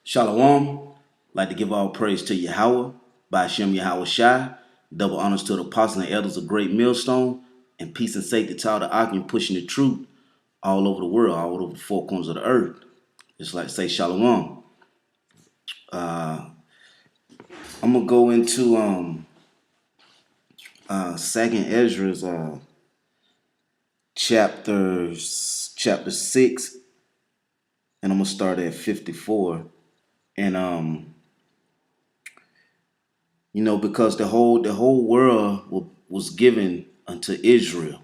Shalom. Like to give all praise to Yahweh, by Hashem Yahweh Shai. Double honors to the apostles and elders of Great Millstone. And peace and safety to all the arguing, pushing the truth all over the world, all over the four corners of the earth. Just like to say Shalom. I'm going to go into Second Ezra's chapter 6. And I'm going to start at 54. And because the whole world was given unto Israel,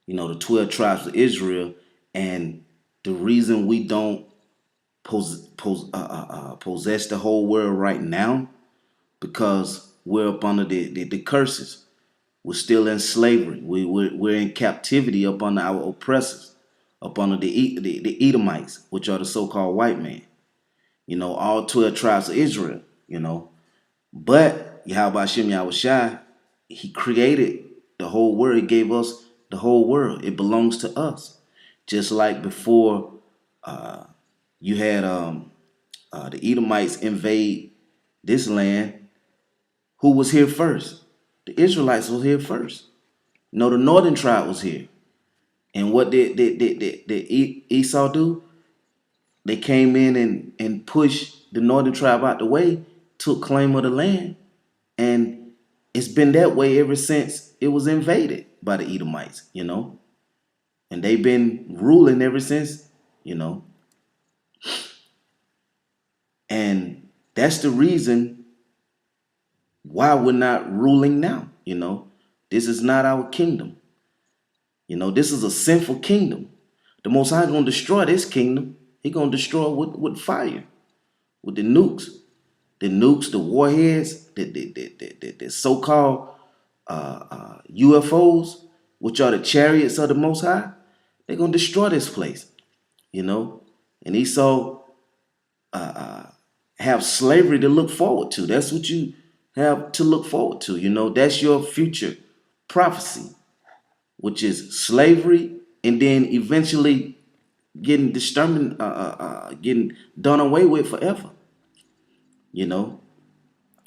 the 12 tribes of Israel, and the reason we don't possess the whole world right now, because we're up under the curses. We're still in slavery. We're in captivity up under our oppressors, up under the Edomites, which are the so-called white man. All 12 tribes of Israel. But Yahweh Hashem Yahweh Shai, he created the whole world. He gave us the whole world. It belongs to us. Just like before you had the Edomites invade this land, who was here first? The Israelites was here first. The northern tribe was here. And what did Esau do? They came in and pushed the northern tribe out the way, took claim of the land, and it's been that way ever since it was invaded by the Edomites, and they've been ruling ever since, and that's the reason why we're not ruling now. This is not our kingdom. This is a sinful kingdom. The Most High gonna destroy this kingdom. He gonna destroy it with fire, with the nukes, the warheads, the so-called UFOs, which are the chariots of the Most High. They're gonna destroy this place, And Esau have slavery to look forward to. That's what you have to look forward to. That's your future prophecy, which is slavery, and then eventually getting getting done away with forever.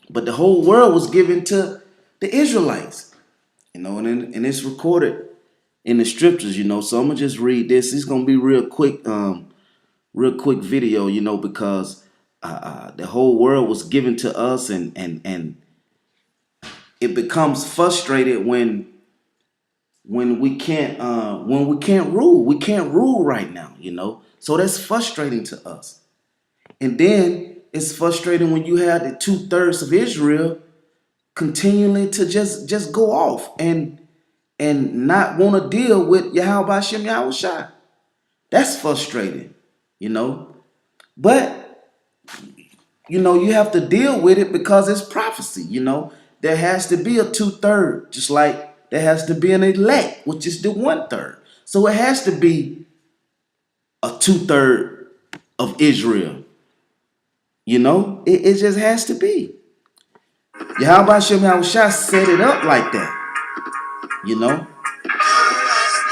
But the whole world was given to the Israelites, and it's recorded in the scriptures, So I'm gonna just read this. It's gonna be real quick video, because the whole world was given to us, and it becomes frustrated when we can't rule. We can't rule right now, So that's frustrating to us. And then it's frustrating when you have the 2/3 of Israel continually to just go off and not want to deal with Yahweh Hashem Yahweh Shai. That's frustrating, But you have to deal with it because it's prophecy, There has to be a 2/3, just like there has to be an elect, which is the 1/3. So it has to be a 2/3 of Israel. It just has to be. Yahweh Hashem Yahweh Shai set it up like that.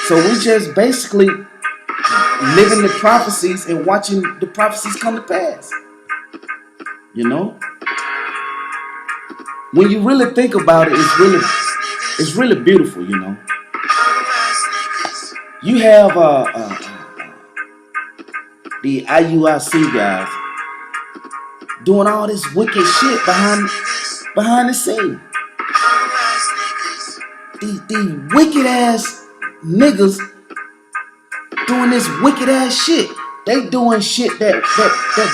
So we just basically living the prophecies and watching the prophecies come to pass. When you really think about it, it's really beautiful, You have the IUIC guys doing all this wicked shit behind the scene. These wicked ass niggas doing this wicked ass shit. They doing shit that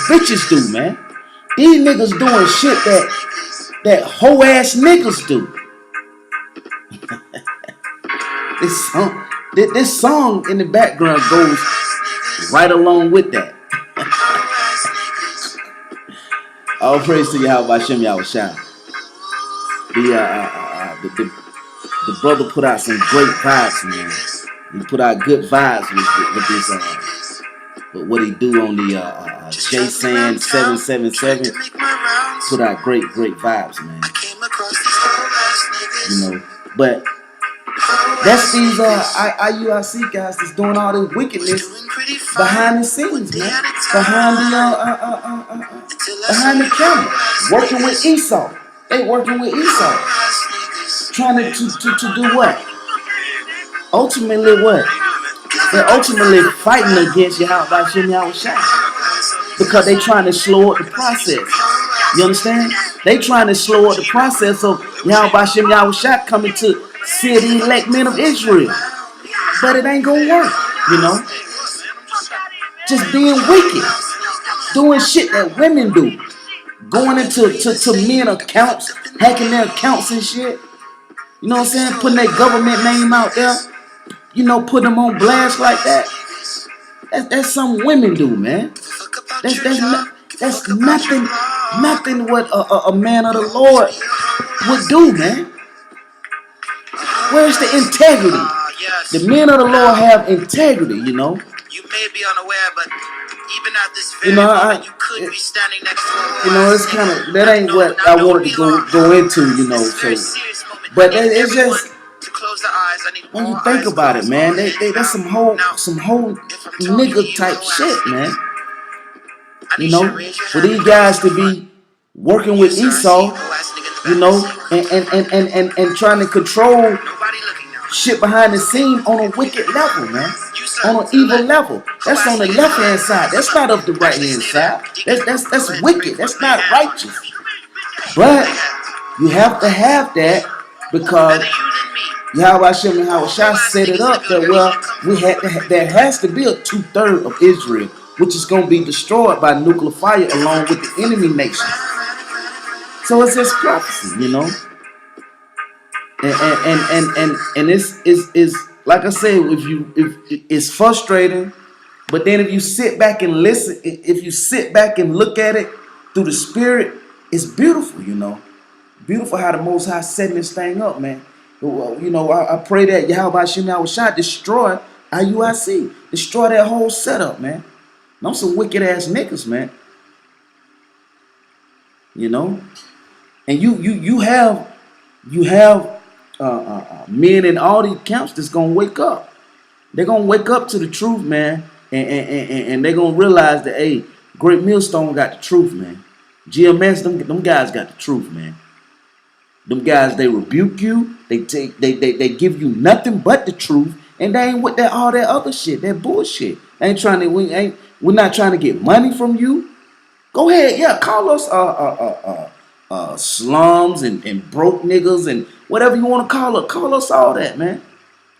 bitches do, man. These niggas doing shit that hoe ass niggas do. This song in the background goes right along with that. All praise to Yahweh Hashem Yahweh Shai. The brother put out some great vibes, man. He put out good vibes with this with what he do on the JSAN 777. Put out great vibes, man. But That's these IUIC guys that's doing all this wickedness behind the scenes, man. Behind the camera, working with Esau. They working with Esau, trying to do what? Ultimately, what? They're ultimately fighting against Yahweh by Shem Yahushua because they trying to slow up the process. You understand? They trying to slow up the process of Yahweh by Shem Yahushua coming to see the elect men of Israel. But it ain't gonna work, you know. Just being wicked, doing shit that women do, going into men accounts, hacking their accounts and shit. You know what I'm saying? Putting their government name out there. You know, putting them on blast like that. That's something women do, man. That's nothing what a man of the Lord would do, man. Where's the integrity? The men of the Lord have integrity, you know. You may be unaware, but even at this very moment, you could be standing next to a you know, it's kind of that ain't what I wanted to go into, you know. So, but it's just when you think about it, man, that's some whole nigga type shit, man. You know, for these guys to be working with Esau, you know, and trying to control shit behind the scene on a wicked level, man. On an evil level. That's on the left hand side. That's not of the right hand side. That's wicked. That's not righteous. But you have to have that because Yahweh Hashem and Yahushua set it up that there has to be a 2/3 of Israel, which is going to be destroyed by nuclear fire along with the enemy nation. So it's just prophecy, you know. And it's is like I say, if it's frustrating, but then if you sit back and listen, if you sit back and look at it through the spirit, it's beautiful, you know. Beautiful how the Most High setting this thing up, man. You know, I pray that Yahweh Shem Yahushua destroy IUIC, destroy that whole setup, man. I'm some wicked ass niggas, man. You know, and you have men in all these camps that's gonna wake up. They're gonna wake up to the truth, man, and they're gonna realize that, hey, Great Millstone got the truth, man. GMS, them guys got the truth, man. Them guys, they rebuke you, they give you nothing but the truth, and they ain't with that all that other shit, that bullshit. We're not trying to get money from you. Go ahead, yeah, call us slums and broke niggas and whatever you want to call it. Call us all that, man.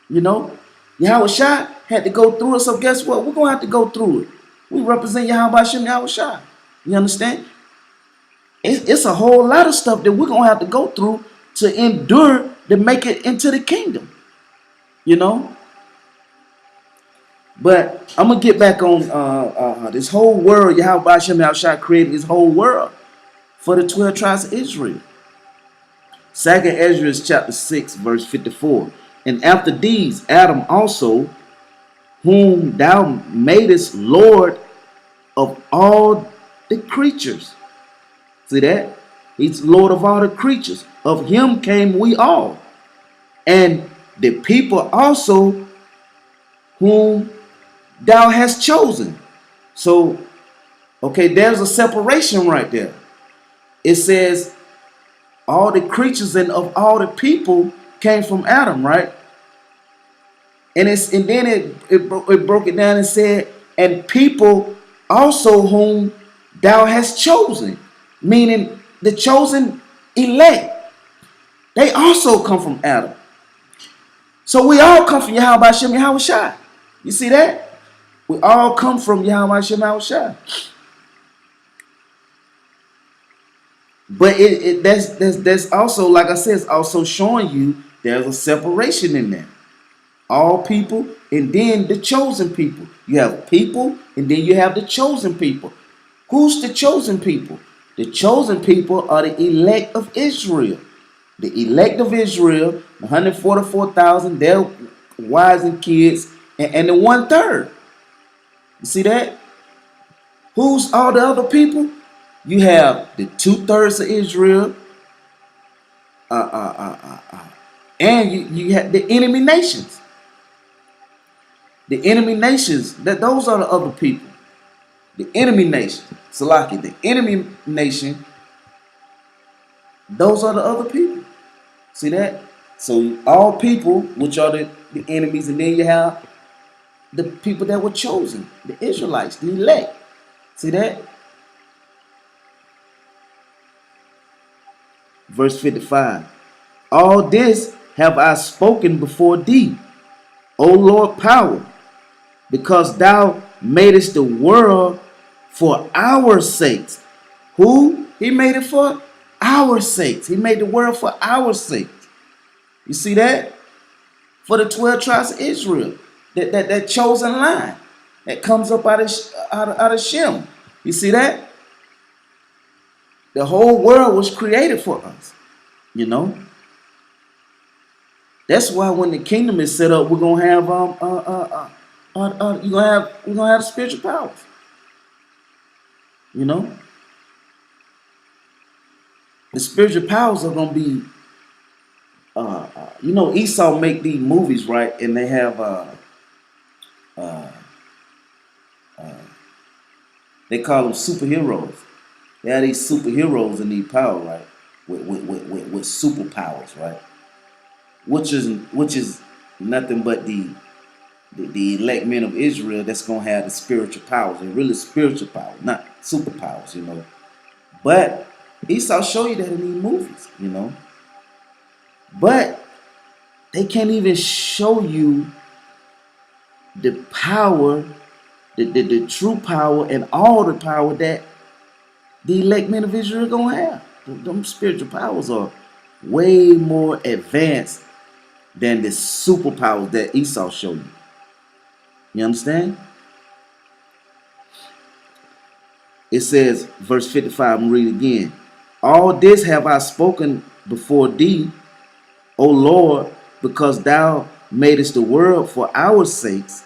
You know, Yahushua had to go through it, so guess what? We're gonna have to go through it. We represent Yahweh Shem Yahushua. You understand? It's a whole lot of stuff that we're gonna have to go through to endure to make it into the kingdom. You know. But I'm gonna get back on this whole world. Yahweh Shem Yahushua created this whole world for the 12 tribes of Israel. 2nd Ezra chapter 6, verse 54. And after these, Adam also, whom thou madest Lord of all the creatures. See that? He's Lord of all the creatures. Of him came we all. And the people also whom thou hast chosen. So, okay, there's a separation right there. It says all the creatures and of all the people came from Adam, right? And then it broke it down and said, and people also whom thou hast chosen, meaning the chosen elect, they also come from Adam. So we all come from Yahweh Shem Yahushua. You see that? We all come from Yahweh Shem Yahushua. But that's also, like I said, it's also showing you there's a separation in there. All people and then the chosen people. You have people and then you have the chosen people. Who's the chosen people? The chosen people are the elect of Israel. The elect of Israel, 144,000, their wives and kids, and the 1/3. You see that? Who's all the other people? You have the 2/3 of Israel, And you have the enemy nations. The enemy nations, those are the other people. The enemy nation, Salaki, the enemy nation, those are the other people. See that? So all people, which are the enemies, and then you have the people that were chosen, the Israelites, the elect. See that? Verse 55. All this have I spoken before thee, O Lord power, because thou madest the world for our sakes. Who? He made it for our sakes. He made the world for our sakes. You see that? For the 12 tribes of Israel, that chosen line that comes up out of Shem. You see that? The whole world was created for us. You know. That's why when the kingdom is set up, we're gonna have we're gonna have spiritual powers. You know, the spiritual powers are gonna be. You know, Esau make these movies, right? And they have they call them superheroes. They have these superheroes and need power, right? With superpowers, right? Which is nothing but the elect men of Israel that's gonna have the spiritual powers. They're really spiritual powers, not superpowers, you know. But Esau show you that in these movies, you know. But they can't even show you the power, the true power, and all the power that the elect men of Israel are gonna have. Them spiritual powers are way more advanced than the superpowers that Esau showed you. You understand? It says, verse 55, I'm reading again. All this have I spoken before thee, O Lord, because thou madest the world for our sakes.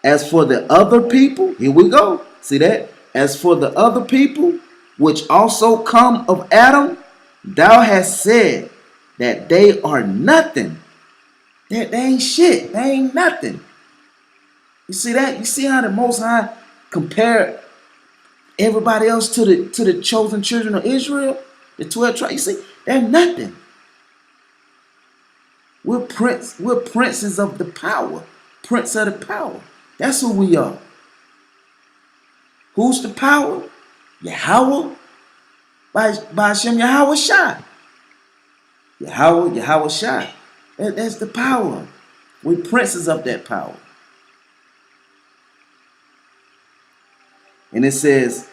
As for the other people, here we go. See that? As for the other people, which also come of Adam, thou hast said that they are nothing. They ain't shit. They ain't nothing. You see that? You see how the Most High compared everybody else to the chosen children of Israel? The 12 tribes. You see, they're nothing. We're princes of the power. Prince of the power. That's who we are. Who's the power? Yahweh. By Hashem Yahweh Shai. Yahweh Shai. That's the power. We're princes of that power. And it says,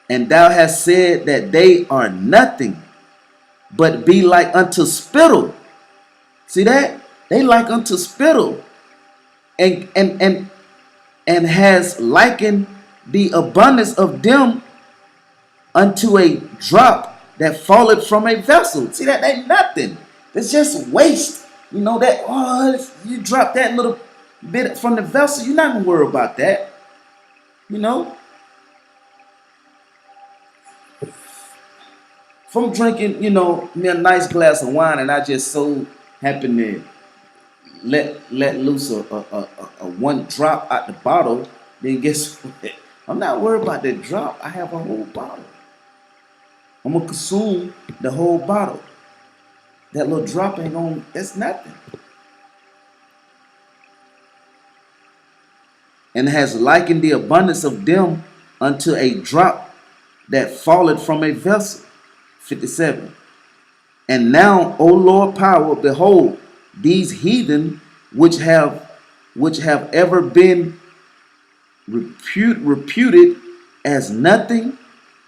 and thou hast said that they are nothing, but be like unto spittle. See that? They like unto spittle. And has likened the abundance of them unto a drop that falleth from a vessel. See that? Ain't nothing. It's just waste. You know that, you drop that little bit from the vessel, you're not gonna worry about that. You know? If I'm drinking, you know, me a nice glass of wine and I just so happen to let loose a one drop out the bottle, then guess what? I'm not worried about that drop. I have a whole bottle. I'm gonna consume the whole bottle. That little drop ain't gonna, that's nothing. And has likened the abundance of them unto a drop that falleth from a vessel. 57. And now, O Lord power, behold, these heathen which have ever been reputed as nothing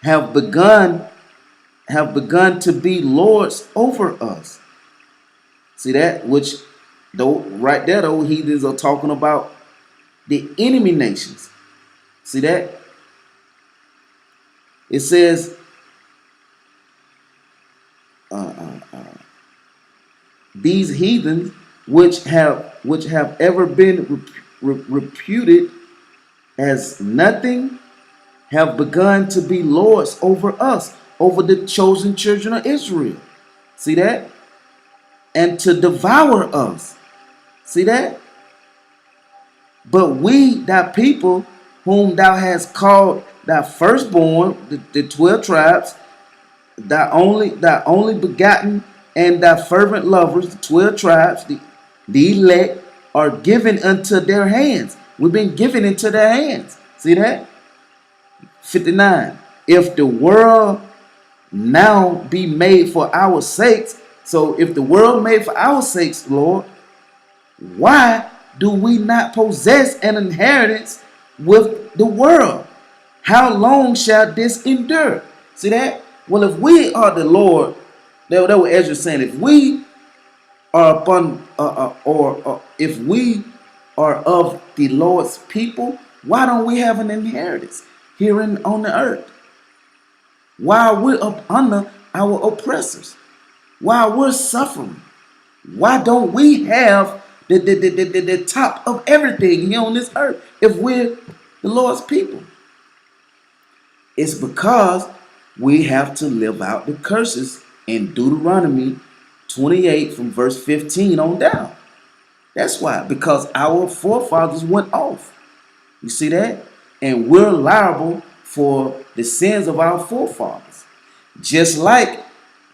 have begun to be lords over us. See that? Which though right there, those heathens are talking about the enemy nations. See that? It says these heathens which have ever been reputed as nothing have begun to be lords over us, over the chosen children of Israel. See that? and to devour us. See that? But we, thy people, whom thou hast called thy firstborn, the 12 tribes, thy only begotten, and thy fervent lovers, the 12 tribes, the elect, are given unto their hands. We've been given into their hands. See that? 59. If the world now be made for our sakes, so if the world made for our sakes, Lord, why do we not possess an inheritance with the world? How long shall this endure? See that? Well, if we are the Lord, that what Ezra saying, if we are upon, or if we are of the Lord's people, why don't we have an inheritance here on the earth? While we're up under our oppressors, while we're suffering, why don't we have the top of everything here on this earth if we're the Lord's people? It's because we have to live out the curses in Deuteronomy 28 from verse 15 on down. That's why, because our forefathers went off. You see that? And we're liable for the sins of our forefathers. Just like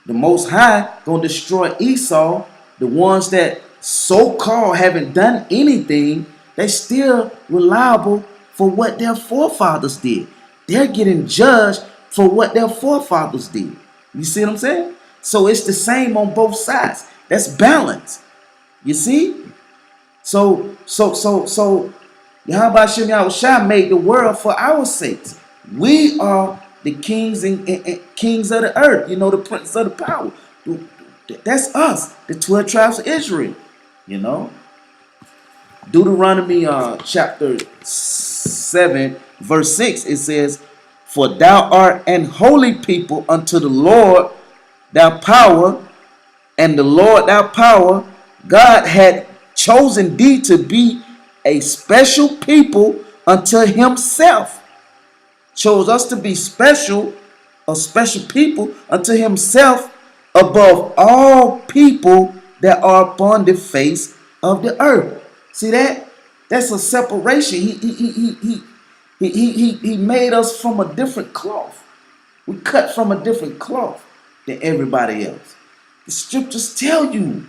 the Most High gonna destroy Esau, the ones that so-called haven't done anything, they still reliable for what their forefathers did. They're getting judged for what their forefathers did. You see what I'm saying? So it's the same on both sides. That's balance. You see? So Yahweh Shem Yahushua made the world for our sakes. We are the kings and kings of the earth. You know, the prince of the power. That's us, the 12 tribes of Israel. You know, Deuteronomy chapter 7 verse 6, it says, "For thou art an holy people unto the Lord thy power, and the Lord thy power, God had chosen thee to be a special people unto himself." Chose us to be special, a special people unto himself, above all people that are upon the face of the earth. See that? That's a separation. He made us from a different cloth. We cut from a different cloth than everybody else. The scriptures tell you.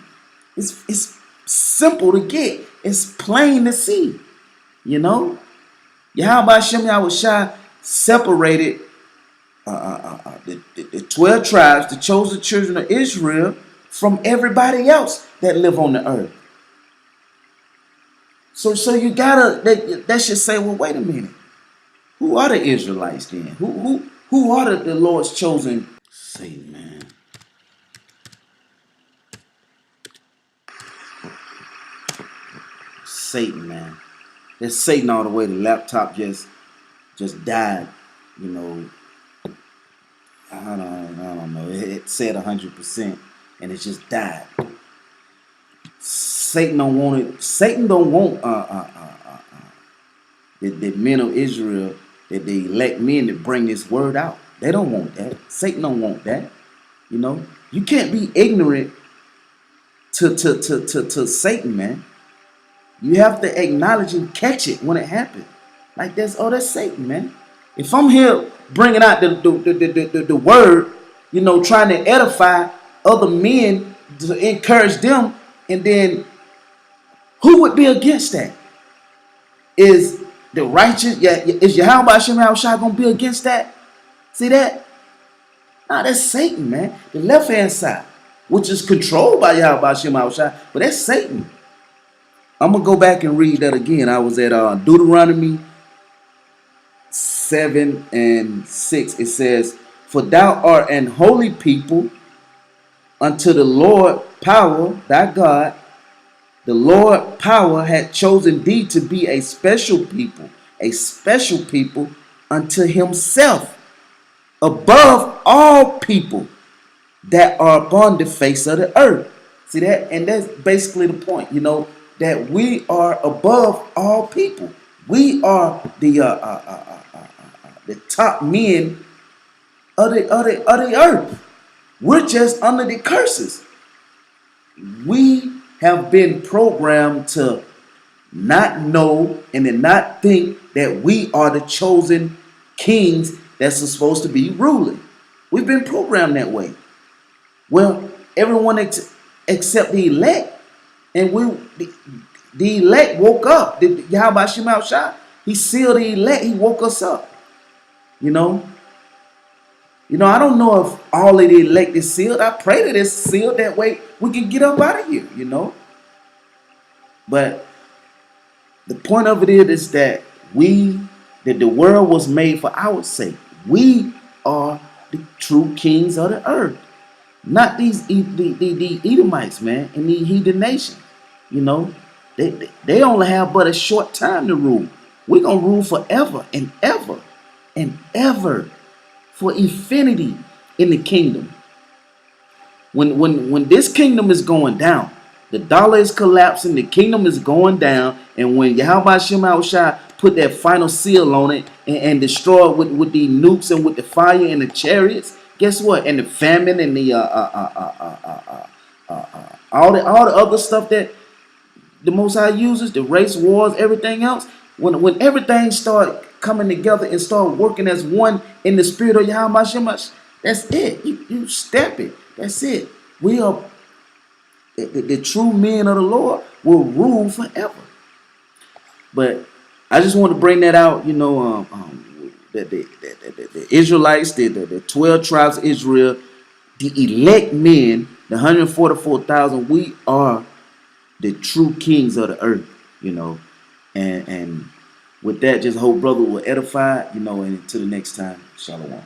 It's simple to get. It's plain to see. You know? Yahweh Hashem Yahushua separated the 12 tribes, the chosen children of Israel, from everybody else that live on the earth. So you gotta, that should say, well, wait a minute. Who are the Israelites then? Who are the Lord's chosen? Satan, man. Satan, man. There's Satan all the way. The laptop just died. You know, I don't know. It said 100%, and it just died. Satan don't want it. Satan don't want the men of Israel, that they elect men to bring this word out. They don't want that. Satan don't want that. You know, you can't be ignorant to Satan, man. You have to acknowledge and catch it when it happens. Like that's Satan, man. If I'm here bringing out the word, you know, trying to edify other men, to encourage them, and then who would be against that? Is the righteous? Yeah, is Yahweh Hashem Yahushua gonna be against that? See that? Nah, that's Satan, man. The left hand side, which is controlled by Yahweh Hashem Yahushua, but that's Satan. I'm gonna go back and read that again. I was at Deuteronomy 7 and 6. It says, "For thou art an holy people unto the Lord power, thy God. The Lord power had chosen thee to be a special people unto himself, above all people that are upon the face of the earth." See that? And that's basically the point, you know, that we are above all people. We are the top men of the earth. We're just under the curses. we have been programmed to not know and to not think that we are the chosen kings that's supposed to be ruling. We've been programmed that way. Well, everyone except the elect, and the elect woke up. Yahweh Shema Shah, he sealed the elect. He woke us up. You know. I don't know if all of the elect is sealed. I pray that it's sealed. That way we can get up out of here. But the point of it is that the world was made for our sake. We are the true kings of the earth, not the Edomites, man, and the heathen nations. You know, they only have but a short time to rule. We're gonna rule forever and ever and ever, for infinity in the kingdom. When this kingdom is going down, the dollar is collapsing, the kingdom is going down, and when Yahweh Shema Shai put that final seal on it and destroy it with the nukes and with the fire and the chariots, guess what? And the famine and the all the other stuff that the Most High uses, the race wars, everything else. When everything start coming together and start working as one in the spirit of Yahweh Shemash, that's it. You step it. That's it. We are the true men of the Lord will rule forever. But I just want to bring that out. That the Israelites, the 12 tribes of Israel, the elect men, the 144,000, we are the true kings of the earth. And with that, just hope brother will edify. And until the next time, shalom.